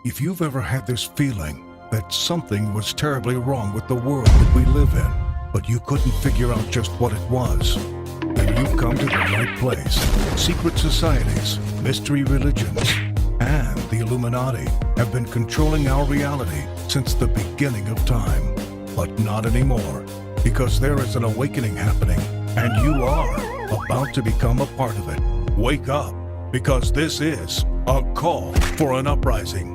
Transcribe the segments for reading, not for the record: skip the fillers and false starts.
If you've ever had this feeling that something was terribly wrong with the world that we live in, but you couldn't figure out just what it was, then you've come to the right place. Secret societies, mystery religions, and the Illuminati have been controlling our reality since the beginning of time. But not anymore, because there is an awakening happening, and you are about to become a part of it. Wake up, because this is a call for an uprising.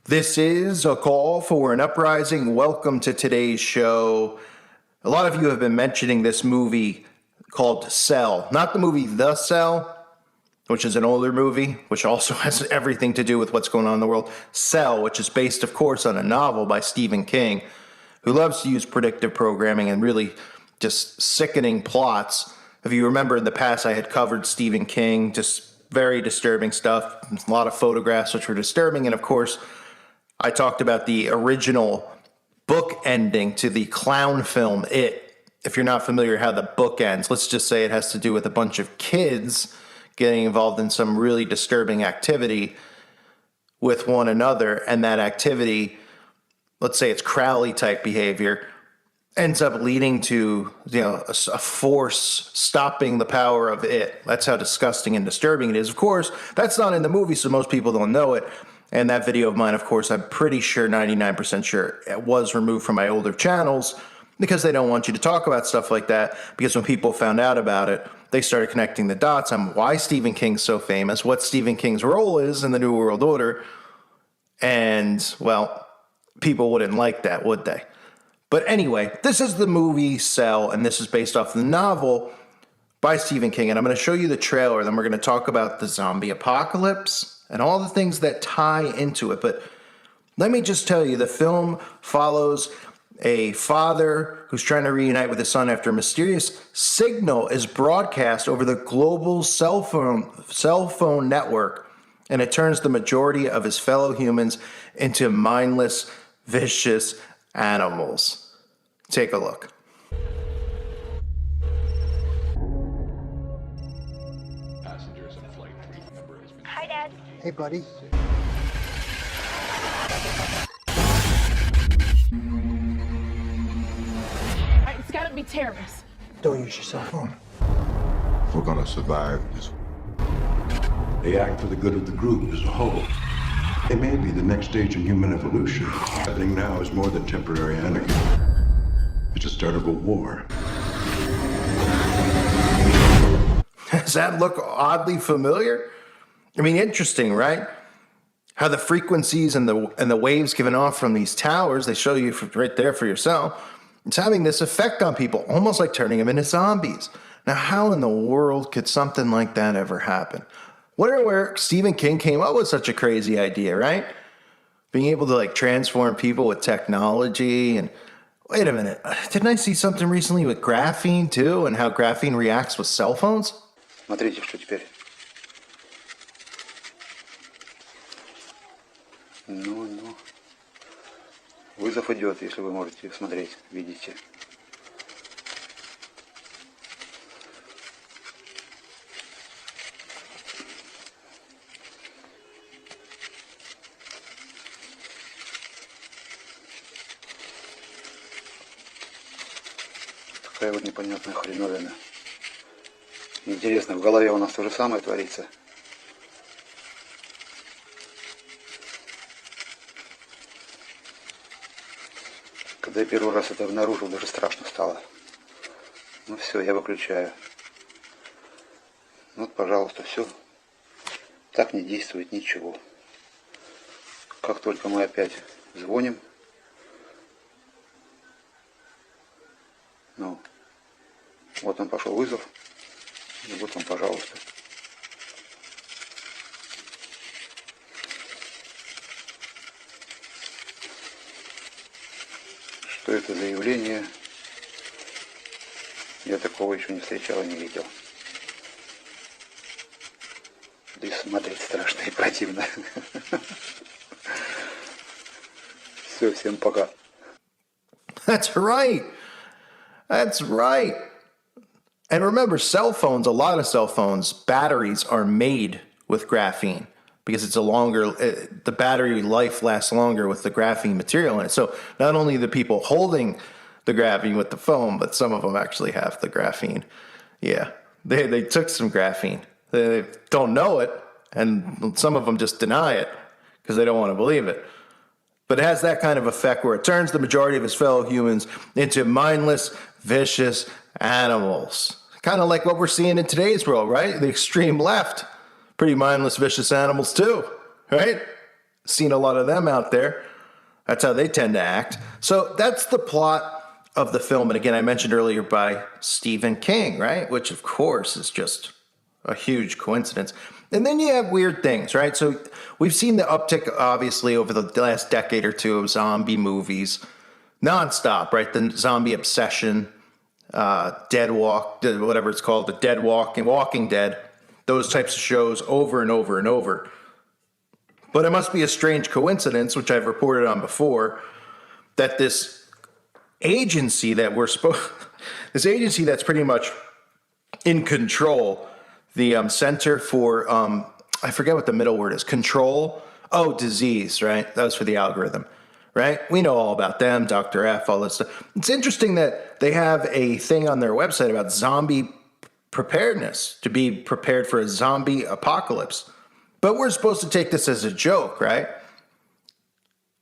This is a call for an uprising. Welcome to today's show. A lot of you have been mentioning this movie called Cell. Not the movie The Cell, which is an older movie, which also has everything to do with what's going on in the world. Cell, which is based, of course, on a novel by Stephen King, who loves to use predictive programming and really just sickening plots. If you remember in the past, I had covered Stephen King, just very disturbing stuff, a lot of photographs which were disturbing, and of course, I talked about the original book ending to the clown film, It. If you're not familiar how the book ends, let's just say it has to do with a bunch of kids getting involved in some really disturbing activity with one another, and that activity, let's say it's Crowley-type behavior, ends up leading to a force stopping the power of It. That's how disgusting and disturbing it is. Of course, that's not in the movie, so most people don't know it. And that video of mine, of course, I'm pretty sure, 99% sure, it was removed from my older channels because they don't want you to talk about stuff like that. Because when people found out about it, they started connecting the dots on why Stephen King's so famous, what Stephen King's role is in the New World Order. And, well, people wouldn't like that, would they? But anyway, this is the movie Cell, and this is based off the novel by Stephen King. And I'm going to show you the trailer, and then we're going to talk about the zombie apocalypse and all the things that tie into it. But let me just tell you, the film follows a father who's trying to reunite with his son after a mysterious signal is broadcast over the global cell phone network, and it turns the majority of his fellow humans into mindless, vicious animals. Take a look. Hi, Dad. Hey, buddy. It's gotta be terrorists. Don't use your cell phone. We're gonna survive this. They act for the good of the group as a whole. They may be the next stage in human evolution. I think now is more than temporary anarchy. It's the start of a war. Does that look oddly familiar? I mean, interesting, right? How the frequencies and the waves given off from these towers, they show you right there for yourself, it's having this effect on people, almost like turning them into zombies. Now, how in the world could something like that ever happen? Wonder where Stephen King came up with such a crazy idea, right? Being able to transform people with technology. And wait a minute, didn't I see something recently with graphene too, and how graphene reacts with cell phones? Смотрите, что теперь. Ну. Вызов идет, если вы можете смотреть, видите. Такая вот непонятная хреновина. Интересно, в голове у нас то же самое творится. Когда я первый раз это обнаружил, даже страшно стало. Ну все, я выключаю. Вот, пожалуйста, все. Так не действует ничего. Как только мы опять звоним, ну, вот он пошел вызов, и вот он, пожалуйста. Что это за явление? Я такого еще не встречал и не видел. Да и смотреть страшно и противно. Все, всем пока. That's right. That's right. And remember, cell phones, a lot of cell phones, batteries are made with graphene. because it's a longer, the battery life lasts longer with the graphene material in it. So not only the people holding the graphene with the foam, but some of them actually have the graphene. Yeah, they took some graphene. They don't know it, and some of them just deny it because they don't want to believe it. But it has that kind of effect where it turns the majority of his fellow humans into mindless, vicious animals. Kind of like what we're seeing in today's world, right? The extreme left. Pretty mindless, vicious animals too, right? Seen a lot of them out there. That's how they tend to act. So that's the plot of the film. And again, I mentioned earlier by Stephen King, right? Which of course is just a huge coincidence. And then you have weird things, right? So we've seen the uptick, obviously, over the last decade or two of zombie movies. Nonstop, right? The zombie obsession, Dead Walk, whatever it's called, the Dead Walk and Walking Dead. Those types of shows over and over and over. But it must be a strange coincidence, which I've reported on before, that this agency that this agency that's pretty much in control, the Center for, I forget what the middle word is, control, disease, right? That was for the algorithm, right? We know all about them, Dr. F, all this stuff. It's interesting that they have a thing on their website about zombie preparedness, to be prepared for a zombie apocalypse. But we're supposed to take this as a joke, right?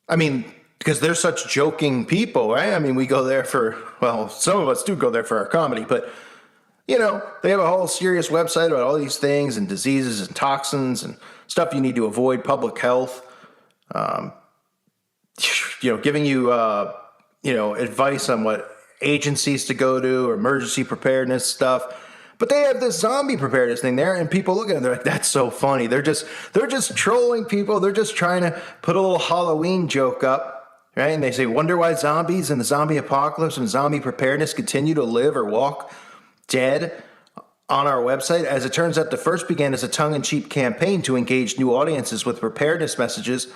I mean, because they're such joking people, right? I mean, we go there for, well, some of us do go there for our comedy, but, you know, they have a whole serious website about all these things and diseases and toxins and stuff you need to avoid, public health, giving you, advice on what agencies to go to or emergency preparedness stuff. But they have this zombie preparedness thing there, and people look at it, they're like, that's so funny. They're just trolling people. They're just trying to put a little Halloween joke up, right? And they say, wonder why zombies and the zombie apocalypse and zombie preparedness continue to live or walk dead on our website. As it turns out, the first began as a tongue-in-cheek campaign to engage new audiences with preparedness messages,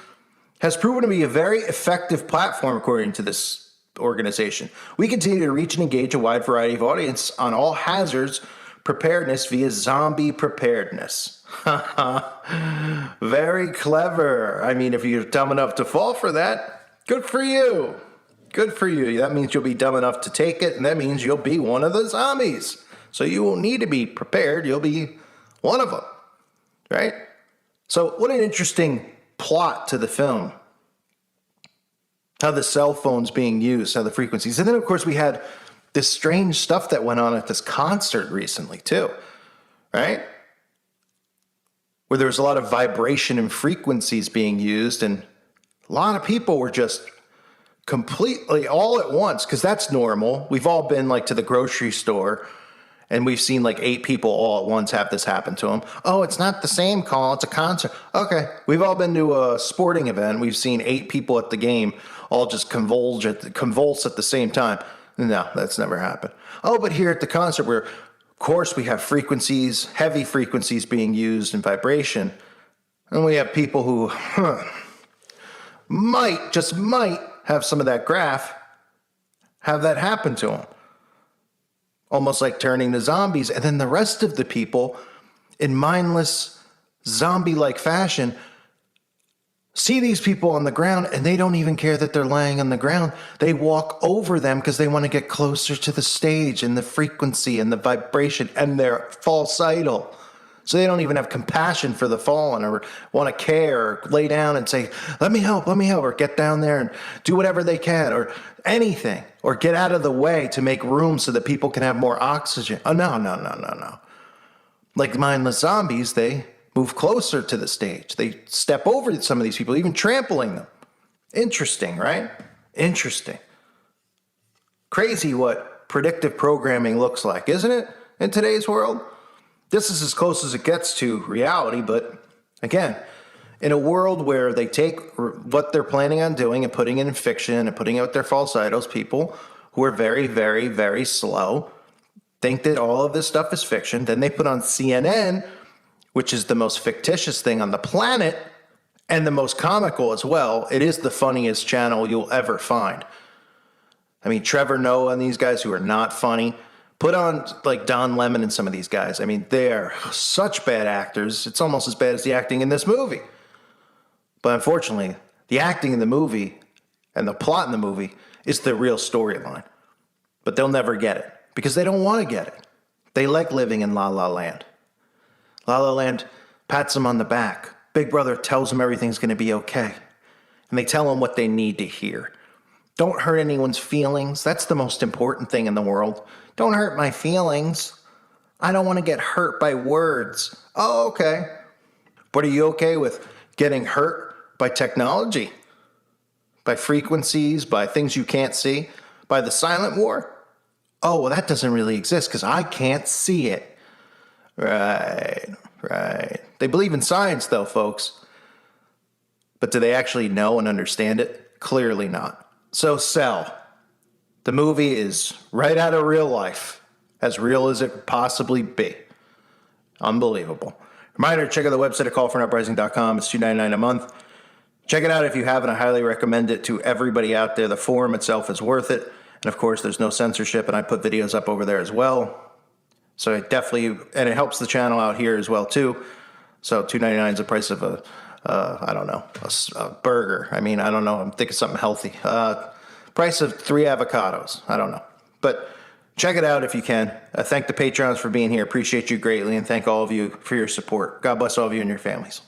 has proven to be a very effective platform, according to this organization. We continue to reach and engage a wide variety of audience on all hazards preparedness via zombie preparedness. Very clever. I mean, if you're dumb enough to fall for that, good for you. Good for you. That means you'll be dumb enough to take it, and that means you'll be one of the zombies. So you won't need to be prepared. You'll be one of them, right? So what an interesting plot to the film. How the cell phone's being used, how the frequencies. And then, of course, we had this strange stuff that went on at this concert recently, too, right? Where there was a lot of vibration and frequencies being used, and a lot of people were just completely all at once, because that's normal. We've all been like to the grocery store, and we've seen like 8 people all at once have this happen to them. Oh, it's not the same call, it's a concert. Okay, we've all been to a sporting event. We've seen 8 people at the game all just convulse at the same time. No, that's never happened. Oh, but here at the concert, where, of course, we have frequencies, heavy frequencies being used in vibration, and we have people who might have some of that graph, have that happen to them. Almost like turning to zombies. And then the rest of the people, in mindless, zombie-like fashion, see these people on the ground, and they don't even care that they're laying on the ground. They walk over them because they want to get closer to the stage and the frequency and the vibration, and they're falsital. So they don't even have compassion for the fallen or want to care or lay down and say, let me help, or get down there and do whatever they can or anything, or get out of the way to make room so that people can have more oxygen. Oh, no. Like mindless zombies, they move closer to the stage. They step over some of these people, even trampling them. Interesting, right? Interesting. Crazy what predictive programming looks like, isn't it, in today's world? This is as close as it gets to reality, but again, in a world where they take what they're planning on doing and putting it in fiction and putting out their false idols, people who are very, very, very slow think that all of this stuff is fiction. Then they put on CNN, which is the most fictitious thing on the planet and the most comical as well. It is the funniest channel you'll ever find. I mean, Trevor Noah and these guys who are not funny. Put on like Don Lemon and some of these guys. I mean, they're such bad actors. It's almost as bad as the acting in this movie. But unfortunately, the acting in the movie and the plot in the movie is the real storyline. But they'll never get it because they don't want to get it. They like living in La La Land. La La Land pats them on the back. Big Brother tells them everything's going to be okay. And they tell them what they need to hear. Don't hurt anyone's feelings. That's the most important thing in the world. Don't hurt my feelings. I don't want to get hurt by words. Oh, okay. But are you okay with getting hurt by technology? By frequencies, by things you can't see? By the silent war? Oh, well, that doesn't really exist because I can't see it. Right. They believe in science, though, folks. But do they actually know and understand it? Clearly not. So, Cell. The movie is right out of real life. As real as it could possibly be. Unbelievable. Reminder, check out the website at callforuprising.com. It's $2.99 a month. Check it out if you haven't. I highly recommend it to everybody out there. The forum itself is worth it. And of course, there's no censorship, and I put videos up over there as well. So it definitely, and it helps the channel out here as well too. So $2.99 is the price of a burger. I mean, I don't know. I'm thinking something healthy. Price of 3 avocados. I don't know. But check it out if you can. Thank the Patreons for being here. Appreciate you greatly, and thank all of you for your support. God bless all of you and your families.